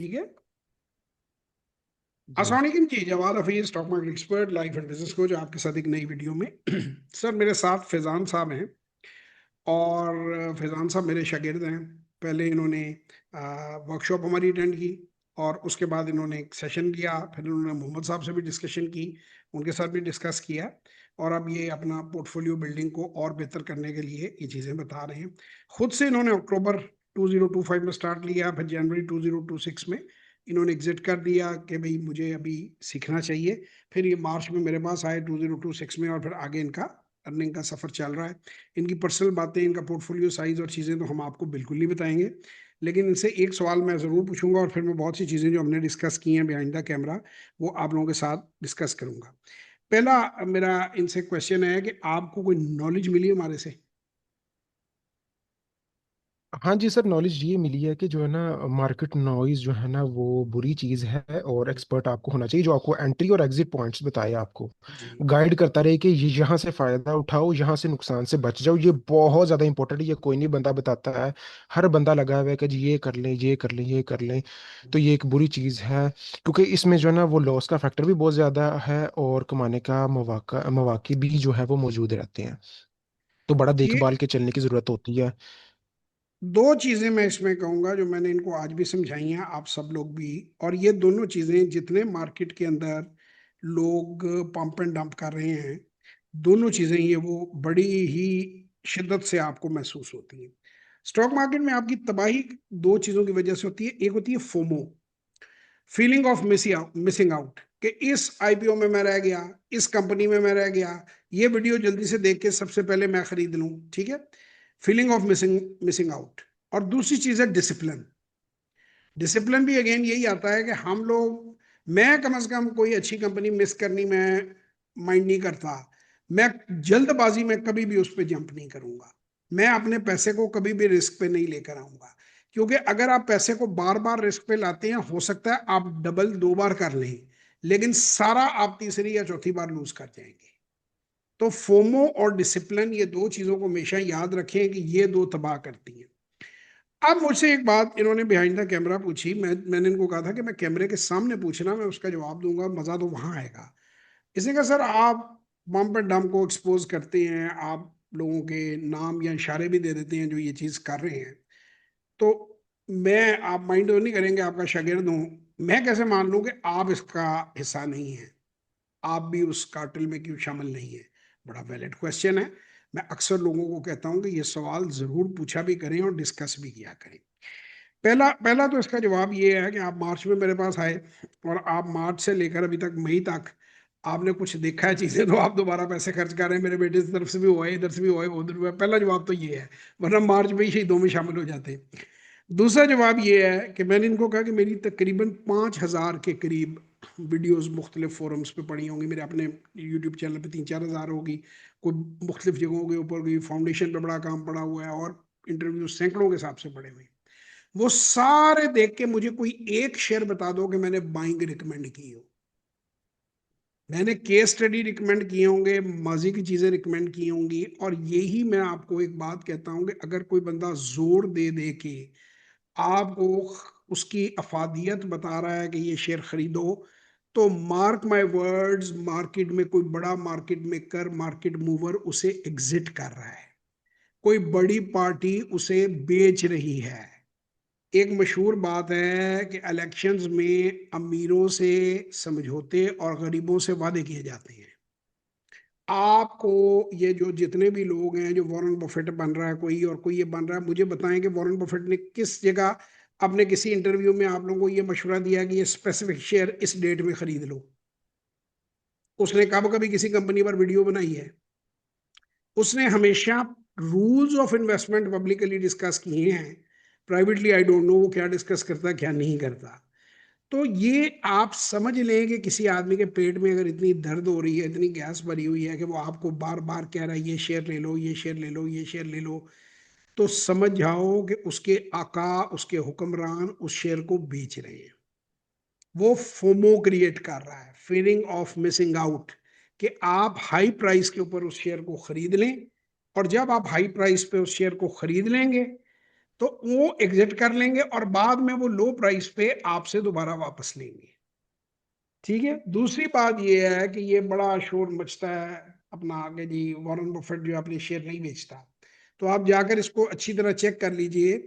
ठीक है। जी। अस्सलाम वालेकुम जी, Jawad Hafeez, stock market expert, life and business coach, आपके साथ एक नई वीडियो में। सर, मेरे साथ फैजान साहब हैं और फैजान साहब मेरे शागिर्द हैं। पहले इन्होंने वर्कशॉप हमारी अटेंड की और उसके बाद इन्होंने एक सेशन लिया, फिर इन्होंने मोहम्मद साहब से भी डिस्कशन की, उनके साथ भी डिस्कस किया और अब ये अपना पोर्टफोलियो बिल्डिंग को और बेहतर करने के लिए ये चीज़ें बता रहे हैं। खुद से इन्होंने अक्टूबर 2025 में स्टार्ट लिया, फिर जनवरी 2026 में इन्होंने एग्जिट कर दिया कि भाई मुझे अभी सीखना चाहिए। फिर ये मार्च में मेरे पास आए 2026 में और फिर आगे इनका अर्निंग का सफ़र चल रहा है। इनकी पर्सनल बातें, इनका पोर्टफोलियो साइज और चीज़ें तो हम आपको बिल्कुल नहीं बताएंगे, लेकिन इनसे एक सवाल मैं ज़रूर पूछूंगा और फिर मैं बहुत सी चीज़ें जो हमने डिस्कस की हैं बिहाइंड द कैमरा वो आप लोगों के साथ डिस्कस करूंगा। पहला मेरा इनसे क्वेश्चन है कि आपको कोई नॉलेज मिली हमारे से? हाँ जी सर, नॉलेज ये मिली है कि जो है ना, मार्केट नॉइज जो है ना वो बुरी चीज़ है, और एक्सपर्ट आपको होना चाहिए जो आपको एंट्री और एग्जिट पॉइंट्स बताए, आपको जी। गाइड करता रहे कि ये यहाँ से फायदा उठाओ, यहाँ से नुकसान से बच जाओ। ये बहुत ज़्यादा इंपॉर्टेंट है, ये कोई नहीं बंदा बताता है। हर बंदा लगा हुआ है कि जी ये कर लें, ये कर लें, ये कर लें। तो ये एक बुरी चीज़ है, क्योंकि इसमें जो है ना वो लॉस का फैक्टर भी बहुत ज़्यादा है, और कमाने का मौके भी जो है वो मौजूद रहते हैं। तो बड़ा ये देखभाल के चलने की ज़रूरत होती है। दो चीजें मैं इसमें कहूंगा जो मैंने इनको आज भी समझाई हैं, आप सब लोग भी। और ये दोनों चीजें जितने मार्केट के अंदर लोग पंप एंड डंप कर रहे हैं, दोनों चीजें ये वो बड़ी ही शिद्दत से आपको महसूस होती हैं। स्टॉक मार्केट में आपकी तबाही दो चीजों की वजह से होती है। एक होती है FOMO, feeling of missing out, कि इस आईपीओ में मैं रह गया, इस कंपनी में मैं रह गया, ये वीडियो जल्दी से देख के सबसे पहले मैं खरीद लूं। ठीक है, feeling of missing missing out. और दूसरी चीज है डिसिप्लिन। डिसिप्लिन भी अगेन यही आता है कि हम लोग, मैं कम से कम कोई अच्छी कंपनी मिस करनी मैं माइंड नहीं करता। मैं जल्दबाजी में कभी भी उस पर जंप नहीं करूंगा। मैं अपने पैसे को कभी भी रिस्क पे नहीं लेकर आऊंगा, क्योंकि अगर आप पैसे को बार बार रिस्क पे लाते हैं, हो सकता है आप डबल दो बार कर लें, लेकिन सारा आप तीसरी या चौथी बार लूज कर जाएंगे। तो फोमो और डिसिप्लिन, ये दो चीजों को हमेशा याद रखें कि ये दो तबाह करती हैं। अब मुझसे एक बात इन्होंने बिहाइंड द कैमरा पूछी, मैंने इनको कहा था कि मैं कैमरे के सामने पूछना, मैं उसका जवाब दूंगा, मजा तो वहां आएगा। इसने कहा सर आप बम पर डम को एक्सपोज करते हैं, आप लोगों के नाम या इशारे भी दे देते हैं जो ये चीज कर रहे हैं, तो मैं, आप माइंड तो नहीं करेंगे, आपका शागिर्द हूं, मैं कैसे मान लूं कि आप इसका हिस्सा नहीं है, आप भी उस कार्टेल में क्यों शामिल नहीं है? बड़ा वैलिड क्वेश्चन है। मैं अक्सर लोगों को कहता हूं कि ये सवाल जरूर पूछा भी करें और डिस्कस भी किया करें। पहला पहला तो इसका जवाब ये है कि आप मार्च में मेरे पास आए और आप मार्च से लेकर अभी तक मई तक आपने कुछ देखा है चीजें, तो आप दोबारा पैसे खर्च कर रहे हैं। मेरे बेटे की तरफ से भी हुआ है, इधर से भी हुआ है, उधर भी हुआ है। पहला जवाब तो ये है, वरना मार्च में ही शहीदों में शामिल हो जाते। दूसरा जवाब ये है कि मैंने इनको कहा कि मेरी तकरीबन 5,000 के करीब वीडियोस मुख्तलिफ फोरम्स पे पड़ी होंगी, मेरे अपने यूट्यूब चैनल पे 3-4 हज़ार होगी, कोई मुख्तलिफ जगहों के ऊपर गई, फाउंडेशन पे बड़ा काम पड़ा हुआ है और इंटरव्यू सैकड़ों के हिसाब से पड़े हुए हैं। वो सारे देख के मुझे कोई एक शेयर बता दो कि मैंने बाइंग रिकमेंड की हो। मैंने केस स्टडी रिकमेंड किए होंगे, माजी की चीजें रिकमेंड की होंगी। और यही मैं आपको एक बात कहता हूं कि अगर कोई बंदा जोर दे दे के आपको उसकी अफादियत बता रहा है कि ये शेयर खरीदो, तो मार्क माय वर्ड्स, मार्केट में कोई बड़ा मार्केट मेकर, मार्केट मूवर उसे एग्जिट कर रहा है, कोई बड़ी पार्टी उसे बेच रही है। एक मशहूर बात है कि इलेक्शंस में अमीरों से समझौते और गरीबों से वादे किए जाते हैं। आपको ये जो जितने भी लोग हैं, जो वॉरेन बफेट बन रहा है कोई और कोई ये बन रहा है, मुझे बताएं कि वॉरेन बफेट ने किस जगह अपने किसी इंटरव्यू में आप लोगों को ये मशवरा दिया कि ये स्पेसिफिक शेयर इस डेट में खरीद लो? उसने कब कभी किसी कंपनी पर वीडियो बनाई है? उसने हमेशा rules of investment publicly discuss किए हैं। प्राइवेटली आई डोंट नो वो क्या डिस्कस करता है क्या नहीं करता। तो ये आप समझ लें कि किसी आदमी के पेट में अगर इतनी दर्द हो रही है, इतनी गैस भरी हुई है कि वो आपको बार बार कह रहा है ये शेयर ले लो, ये शेयर ले लो, ये शेयर ले लो, तो समझ जाओ कि उसके आका, उसके हुक्मरान उस शेयर को बेच रहे हैं। वो फोमो क्रिएट कर रहा है, फीलिंग ऑफ मिसिंग आउट, कि आप हाई प्राइस के ऊपर उस शेयर को खरीद लें। और जब आप हाई प्राइस पे उस शेयर को खरीद लेंगे, तो वो एग्जिट कर लेंगे और बाद में वो लो प्राइस पे आपसे दोबारा वापस लेंगे। ठीक है। दूसरी बात ये है कि ये बड़ा शोर मचता है अपना आगे जी, वॉरेन बफेट जो अपने शेयर नहीं बेचता, तो आप जाकर इसको अच्छी तरह चेक कर लीजिए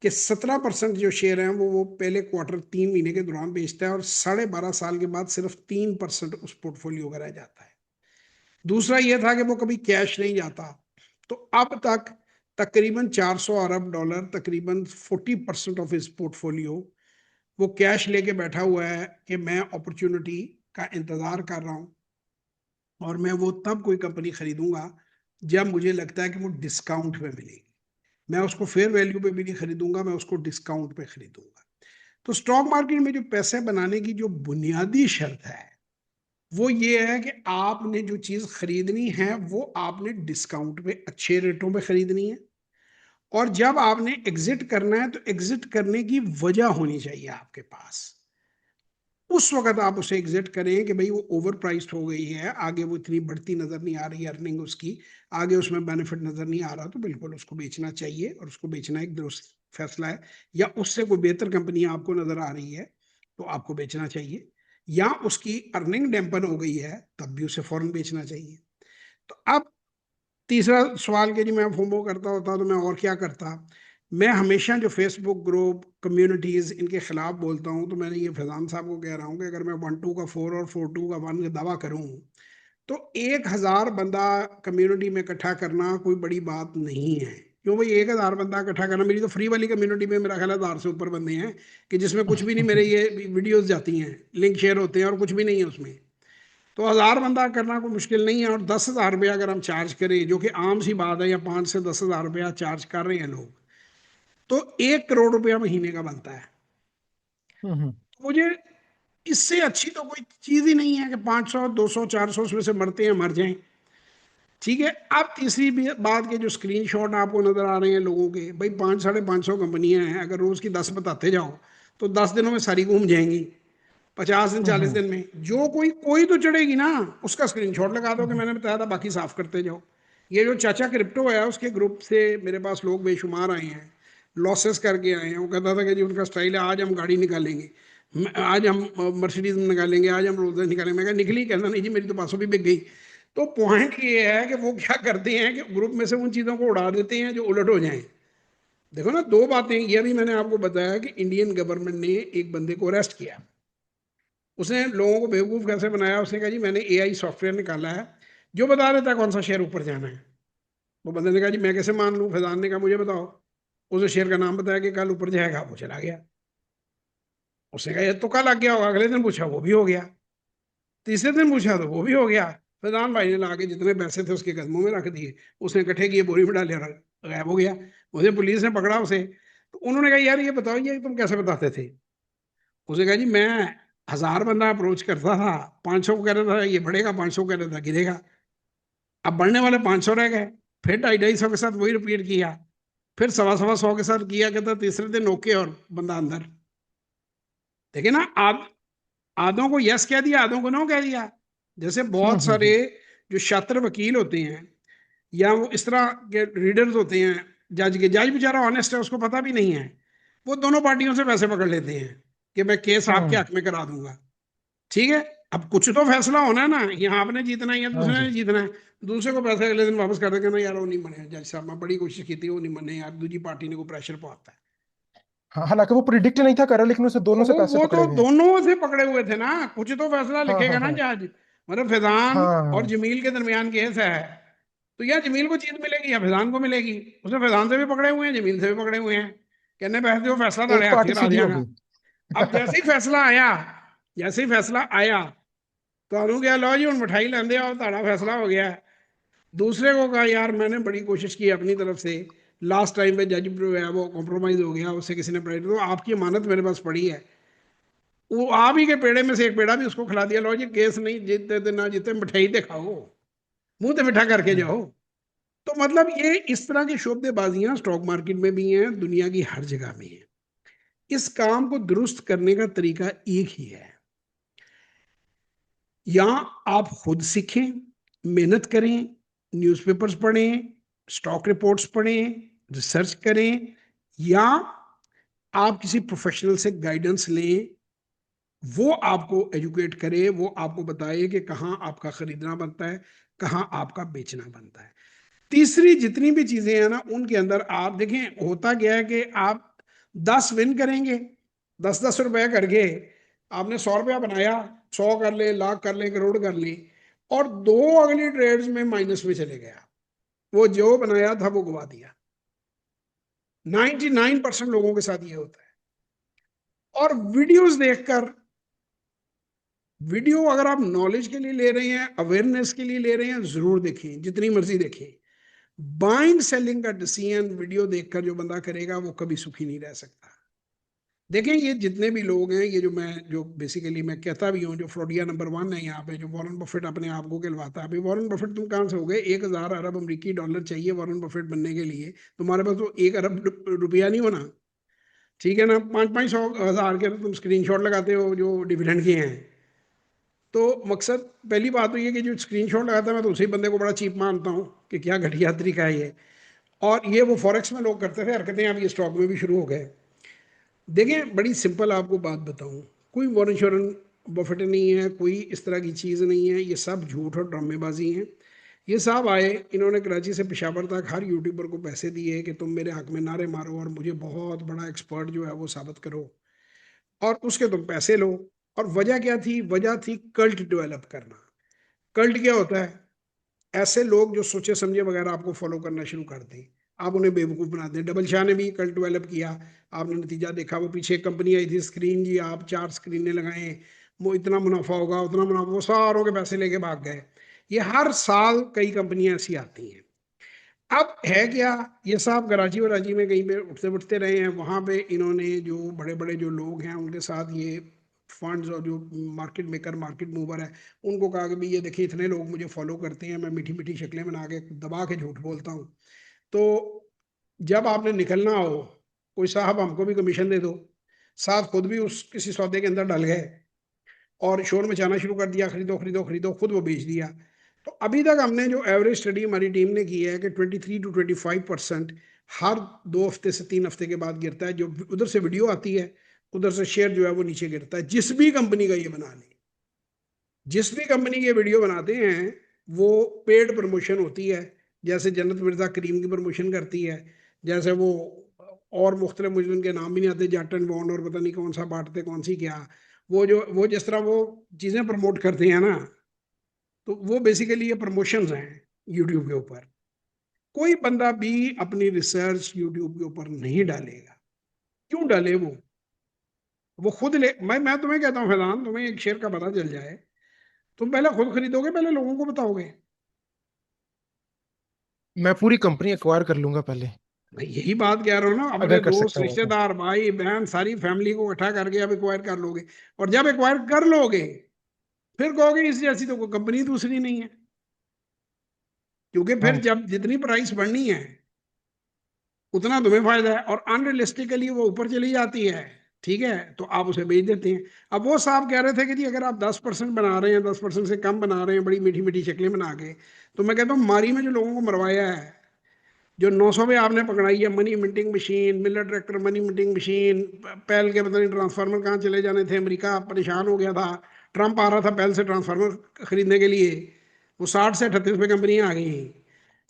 कि 17% जो शेयर हैं वो पहले क्वार्टर 3 महीने के दौरान बेचता है और 12.5 साल के बाद सिर्फ 3% उस पोर्टफोलियो का रह जाता है। दूसरा ये था कि वो कभी कैश नहीं जाता। तो अब तक तकरीबन $400 अरब, तकरीबन 40% ऑफ इस पोर्टफोलियो वो कैश लेके बैठा हुआ है कि मैं अपॉर्चुनिटी का इंतजार कर रहा हूं और मैं वो तब कोई कंपनी खरीदूंगा जब मुझे लगता है कि वो डिस्काउंट पे मिलेगी। मैं उसको फेयर वैल्यू पे भी नहीं खरीदूंगा, मैं उसको डिस्काउंट पे खरीदूंगा। तो स्टॉक मार्केट में जो पैसे बनाने की जो बुनियादी शर्त है वो ये है कि आपने जो चीज खरीदनी है वो आपने डिस्काउंट पे अच्छे रेटों पे खरीदनी है, और जब आपने एग्जिट करना है तो एग्जिट करने की वजह होनी चाहिए आपके पास। उस वक्त आप उसे एग्जिट करें कि भाई वो ओवर प्राइस्ड हो गई है, आगे वो इतनी बढ़ती नजर नहीं आ रही अर्निंग उसकी, आगे उसमें बेनिफिट नजर नहीं आ रहा, तो बिल्कुल उसको बेचना चाहिए और उसको बेचना एक दुरुस्त फैसला है। या उससे कोई बेहतर कंपनी आपको नजर आ रही है तो आपको बेचना चाहिए, या उसकी अर्निंग डैम्पन हो गई है तब भी उसे फौरन बेचना चाहिए। तो अब तीसरा सवाल कि जी मैं फोमो करता होता तो मैं और क्या करता। मैं हमेशा जो फेसबुक ग्रुप कम्युनिटीज इनके खिलाफ बोलता हूं, तो मैंने ये फैजान साहब को कह रहा हूं कि अगर मैं 1-2 का 4 और 4-2 का 1 का दावा करूं तो 1,000 बंदा कम्युनिटी में इकट्ठा करना कोई बड़ी बात नहीं है। क्यों भाई, 1,000 बंदा इकट्ठा करना, मेरी तो फ्री वाली कम्युनिटी में मेरा ख्याल है 1,000 से ऊपर बंदे हैं कि जिसमें कुछ भी नहीं, मेरे ये वीडियोस जाती हैं, लिंक शेयर होते हैं और कुछ भी नहीं है उसमें। तो 1,000 बंदा करना कोई मुश्किल नहीं है। और 10,000 रुपया अगर हम चार्ज करें, जो कि आम सी बात है, या 5 से 10,000 रुपया चार्ज कर रहे हैं लोग, तो 1 करोड़ रुपया महीने का बनता है। हम्म। तो मुझे इससे अच्छी तो कोई चीज ही नहीं है कि 500 200 400 उसमें से मरते हैं मर जाएं। ठीक है। अब तीसरी बात के जो स्क्रीनशॉट आपको नजर आ रहे हैं लोगों के, भाई 500 550 कंपनियां हैं, अगर रोज की 10 बताते जाओ तो 10 दिनों में सारी घूम जाएंगी। 50 दिन हम्म। 40 दिन में जो कोई कोई तो चढ़ेगी ना, उसका स्क्रीनशॉट लगा दो कि हम्म। मैंने बताया था, बाकी साफ करते जाओ। ये जो चाचा क्रिप्टो है उसके ग्रुप से मेरे पास लोग बेशुमार आए हैं, लॉसेस करके आए हैं। वो कहता था कि जी उनका स्टाइल है, आज हम गाड़ी निकालेंगे, आज हम मर्सिडीज निकालेंगे, आज हम रोल्स निकालेंगे। मैं कहा निकली, कहना नहीं जी मेरी तो 500 भी बिक गई। तो पॉइंट ये है कि वो क्या करते हैं कि ग्रुप में से उन चीज़ों को उड़ा देते हैं जो उलट हो जाएं। देखो ना, दो बातें ये भी मैंने आपको बताया कि इंडियन गवर्नमेंट ने एक बंदे को अरेस्ट किया। उसने लोगों को बेवकूफ़ कैसे बनाया, उसने कहा जी मैंने एआई सॉफ्टवेयर निकाला है जो बता देता है कौन सा शेयर ऊपर जाना है। वो बंदे ने कहा जी मैं कैसे मान लूँ, फैजान ने कहा मुझे बताओ। उसे शेयर का नाम बताया कि कल ऊपर जाएगा, वो चला गया। उसने कहा ये तो कल लग गया होगा, अगले दिन पूछा वो भी हो गया, तीसरे दिन पूछा तो वो भी हो गया। फैजान भाई ने ला के जितने पैसे थे उसके कदमों में रख दिए, उसने इकट्ठे किए, बोरी में डाले, गायब हो गया। मुझे पुलिस ने पकड़ा उसे, तो उन्होंने कहा यार ये बताओ ये तुम कैसे बताते थे। उसने कहा जी मैं 1,000 बंदा अप्रोच करता था, 500 को कह रहा था ये बढ़ेगा, 500 को कह रहा था गिरेगा। अब बढ़ने वाले 500 रह गए, फिर 250 के साथ वही रिपीट किया, फिर 100 के साथ किया, कहता तीसरे दिन ओके और बंदा अंदर। देखिए ना, आधों को यस कह दिया, आधों को नो कह दिया। जैसे बहुत सारे जो छात्र वकील होते हैं या वो इस तरह के रीडर्स होते हैं, जज के, जज बेचारा ऑनेस्ट है, उसको पता भी नहीं है, वो दोनों पार्टियों से पैसे पकड़ लेते हैं कि मैं केस आपके हम्म। हक में करा दूंगा। ठीक है। अब कुछ तो फैसला होना है ना, यहाँ आपने जीतना है या हाँ दूसरे जी। ने जीतना है। दूसरे को पैसे अगले दिन वापस कर देंगे ना, यार वो नहीं बने जज साहब, मैं बड़ी कोशिश की थी वो नहीं बने यार, दूसरी पार्टी ने को प्रेशर पाता है। हाँ, हालांकि वो प्रिडिक्ट नहीं था कर रहा, लेकिन उसे तो दोनों से पैसे वो तो पकड़े हुए हैं। दोनों से पकड़े हुए थे ना, कुछ तो फैसला हाँ लिखेगा हाँ ना हाँ जज। मतलब फैजान और हाँ। जमील के दरमियान केस है, तो या जमील को जीत मिलेगी या फैजान को मिलेगी। उसने फैजान से भी पकड़े हुए हैं, जमील से भी पकड़े हुए हैं, कहने पैसे वो फैसला एक ताड़े हाथ पार्टी करा सीधी हो दियागा। गई। अब जैसे ही फैसला आया, जैसे ही फैसला आया तो अनु क्या, लो जी हूँ मिठाई लेंदे आओ, ताड़ा फैसला हो गया है। दूसरे को कहा यार मैंने बड़ी कोशिश की अपनी तरफ से, लास्ट टाइम पे जज जो है वो कॉम्प्रोमाइज हो गया, उससे किसी ने प्राइट, तो आपकी अमानत मेरे पास पड़ी है। वो आप ही के पेड़े में से एक पेड़ा भी उसको खिला दिया, लो जी केस नहीं जीतते थे ना जीते, मिठाई ते खाओ, मुंह ते मिठा करके हम्म। जाओ। तो मतलब ये इस तरह की शोबदेबाजियां स्टॉक मार्केट में भी हैं, दुनिया की हर जगह में है। इस काम को दुरुस्त करने का तरीका एक ही है, या आप खुद सीखें, मेहनत करें, न्यूज़पेपर्स पढ़ें, स्टॉक रिपोर्ट्स पढ़ें, रिसर्च करें, या आप किसी प्रोफेशनल से गाइडेंस लें, वो आपको एजुकेट करे, वो आपको बताए कि कहाँ आपका खरीदना बनता है, कहाँ आपका बेचना बनता है। तीसरी जितनी भी चीजें हैं ना, उनके अंदर आप देखें होता क्या है कि आप 10 विन करेंगे, 10-10 रुपए करके आपने 100 रुपया बनाया, 100 कर ले, लाख कर ले, करोड़ कर ले, और दो अगली ट्रेड्स में माइनस में चले गया, वो जो बनाया था वो गवा दिया। 99% लोगों के साथ ये होता है। और वीडियोस देखकर, वीडियो अगर आप नॉलेज के लिए ले रहे हैं, अवेयरनेस के लिए ले रहे हैं, जरूर देखें, जितनी मर्जी देखें। बाइंग सेलिंग का डिसीजन वीडियो देखकर जो बंदा करेगा वो कभी सुखी नहीं रह सकता। देखें, ये जितने भी लोग हैं, ये जो बेसिकली मैं कहता भी हूँ, जो फ्रॉडिया नंबर 1 है यहाँ पे, जो वॉरेन बफेट अपने आप को कहलवाता है। अभी वॉरेन बफेट तुम कहाँ से हो गए? 1,000 अरब अमरीकी डॉलर चाहिए वॉरेन बफेट बनने के लिए, तुम्हारे पास तो 1 अरब रुपया नहीं होना। ठीक है ना? 5-5 100 1,000 के तुम स्क्रीनशॉट लगाते हो जो डिविडेंड के हैं। तो मकसद, पहली बात तो ये कि जो स्क्रीनशॉट लगाता है, मैं तो उसी बंदे को बड़ा चीप मानता हूँ कि क्या घटिया तरीका है ये। और ये वो फॉरेक्स में लोग करते थे हरकतें, अब ये स्टॉक में भी शुरू हो गए। देखें, बड़ी सिंपल आपको बात बताऊं, कोई वॉरेन शोरन बफेट नहीं है, कोई इस तरह की चीज़ नहीं है, ये सब झूठ और ड्रामेबाजी हैं। ये साहब आए, इन्होंने कराची से पेशावर तक हर यूट्यूबर को पैसे दिए कि तुम मेरे हक में नारे मारो और मुझे बहुत बड़ा एक्सपर्ट जो है वो साबित करो, और उसके तुम पैसे लो। और वजह क्या थी? वजह थी कल्ट डेवलप करना। कल्ट क्या होता है? ऐसे लोग जो सोचे समझे बगैर आपको फॉलो करना शुरू कर दें, आप उन्हें बेवकूफ़ बना दें। डबल शाह ने भी कल्ट डेवलप किया, आपने नतीजा देखा। वो पीछे एक कंपनी आई थी स्क्रीन जी, आप 4 स्क्रीनें लगाएं, वो इतना मुनाफा होगा, उतना मुनाफा, वो सारों के पैसे लेके भाग गए। ये हर साल कई कंपनियां ऐसी आती हैं। अब है क्या, ये साहब कराची वराची में कहीं पे उठते उठते रहे हैं, वहां पे इन्होंने जो बड़े बड़े जो लोग हैं उनके साथ ये फंड्स और जो मार्केट मेकर, मार्केट मूवर है, उनको कहा कि भाई ये देखिए इतने लोग मुझे फॉलो करते हैं, मैं मीठी मीठी शक्लें बना के दबा के झूठ बोलता हूँ, तो जब आपने निकलना हो, कोई साहब हमको भी कमीशन दे दो। साहब खुद भी उस किसी सौदे के अंदर डल गए और शोर मचाना शुरू कर दिया, खरीदो खरीदो खरीदो, खुद वो बेच दिया। तो अभी तक हमने जो एवरेज स्टडी हमारी टीम ने की है कि 23 to 25% हर 2 हफ्ते से 3 हफ्ते के बाद गिरता है। जो उधर से वीडियो आती है, उधर से शेयर जो है वो नीचे गिरता है, जिस भी कंपनी का ये बना ले। जिस भी कंपनी के वीडियो बनाते हैं वो पेड प्रमोशन होती है। जैसे जन्नत मिर्जा क्रीम की प्रमोशन करती है, जैसे वो और मुख्तलिफ, मुझे उनके नाम भी नहीं आते, जाटन बॉन्ड और पता नहीं कौन सा बांटते, कौन सी क्या, वो जिस तरह वो चीज़ें प्रमोट करते हैं ना, तो वो बेसिकली ये प्रमोशंस हैं यूट्यूब के ऊपर। कोई बंदा भी अपनी रिसर्च यूट्यूब के ऊपर नहीं डालेगा। क्यों डाले वो खुद ले। मैं तुम्हें कहता हूँ फैजान, तुम्हें एक शेयर का पता चल जाए, तुम पहले खुद खरीदोगे, पहले लोगों को बताओगे? मैं पूरी कंपनी एक्वायर कर लूंगा पहले, मैं यही बात कह रहा हूँ ना, अपने अगर कर दोस्त, सकता हूँ तो। रिश्तेदार, भाई बहन, सारी फैमिली को इकट्ठा करके अब एक्वायर कर लोगे। और जब एक्वायर कर लोगे, फिर कहोगे इस जैसी तो कोई कंपनी दूसरी नहीं है। क्योंकि फिर हाँ, जब जितनी प्राइस बढ़नी है उतना तुम्हें फायदा है, और अनरियलिस्टिकली वो ऊपर चली जाती है, ठीक है, तो आप उसे बेच देते हैं। अब वो साहब कह रहे थे कि जी अगर आप 10% बना रहे हैं, 10% से कम बना रहे हैं, बड़ी मीठी मीठी शक्लें बना के, तो मैं कहता हूँ मारी में जो लोगों को मरवाया है, जो 900 पे आपने पकड़ाई है money minting machine, Miller tractor money minting machine, पहल के पता नहीं ट्रांसफार्मर कहाँ चले जाने थे, अमेरिका परेशान हो गया था, ट्रंप आ रहा था पहल से ट्रांसफार्मर खरीदने के लिए, वो 60 से 38 पे कंपनियां आ गई हैं।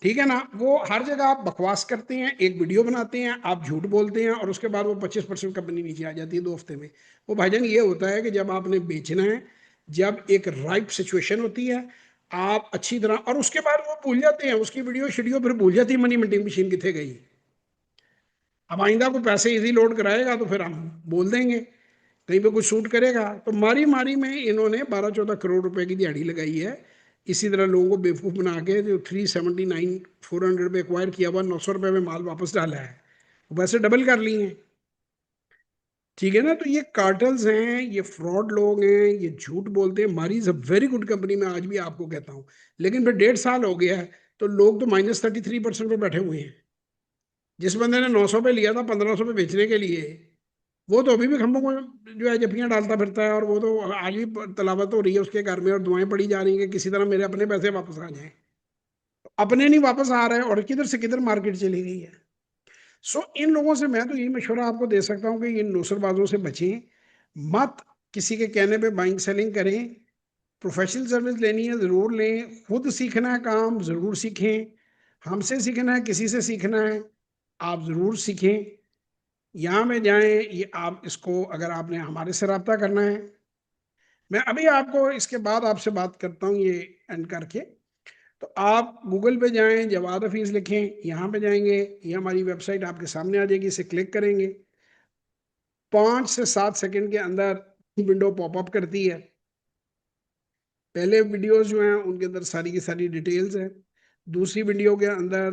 ठीक है ना? वो हर जगह आप बकवास करते हैं, एक वीडियो बनाते हैं, आप झूठ बोलते हैं, और उसके बाद वो 25% कंपनी नीचे आ जाती है 2 हफ्ते में। वो भाईजान ये होता है कि जब आपने बेचना है, जब एक राइट सिचुएशन होती है, आप अच्छी तरह, और उसके बाद वो भूल जाते हैं, उसकी वीडियो शीडियो फिर भूल जाती है मनी मिंटिंग मशीन कितने गई। अब आइंदा को पैसे इजी लोड कराएगा तो फिर हम बोल देंगे, कहीं पे कुछ शूट करेगा तो मारी मारी में इन्होंने 12-14 करोड़ रुपए की दिहाड़ी लगाई है। इसी तरह लोगों को बेवकूफ़ बना के जो 379 400 पे एक्वायर किया हुआ, 900 रुपये में माल वापस डाला है, वैसे डबल कर लिए हैं। ठीक है ना? तो ये कार्टल्स हैं, ये फ्रॉड लोग हैं, ये झूठ बोलते हैं। मारी is a very good company, मैं आज भी आपको कहता हूँ। लेकिन फिर 1.5 साल हो गया है, तो लोग तो -33% पे बैठे हुए हैं। जिस बंदे ने 900 पे लिया था 1500 पे बेचने के लिए, वो तो अभी भी खंभों को जो है जफियां डालता फिरता है, और वो तो आज भी तलावत हो रही है उसके घर में, और दुआएं पड़ी जा रही हैं कि किसी तरह मेरे अपने पैसे वापस आ जाएं। अपने नहीं वापस आ रहे, और किधर से किधर मार्केट चली गई है। सो इन लोगों से मैं तो यही मशवरा आपको दे सकता हूँ कि इन नौसरबाजों से बचें, मत किसी के कहने पे बाइंग सेलिंग करें। प्रोफेशनल सर्विस लेनी है ज़रूर लें, खुद सीखना है काम ज़रूर सीखें, हमसे सीखना है, किसी से सीखना है, आप ज़रूर सीखें। यहाँ में जाएँ, ये आप इसको अगर आपने हमारे से राब्ता करना है, मैं अभी आपको इसके बाद आपसे बात करता हूँ ये एंड करके। तो आप गूगल पे जाएँ, जवाद हफ़ीज़ लिखें, यहाँ पे जाएँगे, ये हमारी वेबसाइट आपके सामने आ जाएगी, इसे क्लिक करेंगे। 5 से 7 सेकंड के अंदर विंडो पॉपअप करती है। पहले वीडियोस जो हैं उनके अंदर सारी की सारी डिटेल्स हैं, दूसरी वीडियो के अंदर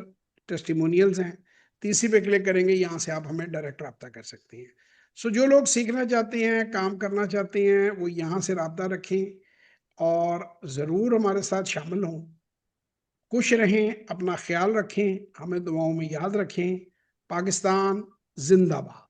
टेस्टिमोनियल्स हैं, तीसरी पे क्लिक करेंगे, यहाँ से आप हमें डायरेक्ट रब्ता कर सकते हैं। सो जो लोग सीखना चाहते हैं, काम करना चाहते हैं, वो यहाँ से रब्ता रखें और ज़रूर हमारे साथ शामिल हों। खुश रहें, अपना ख्याल रखें, हमें दुआओं में याद रखें। पाकिस्तान जिंदाबाद।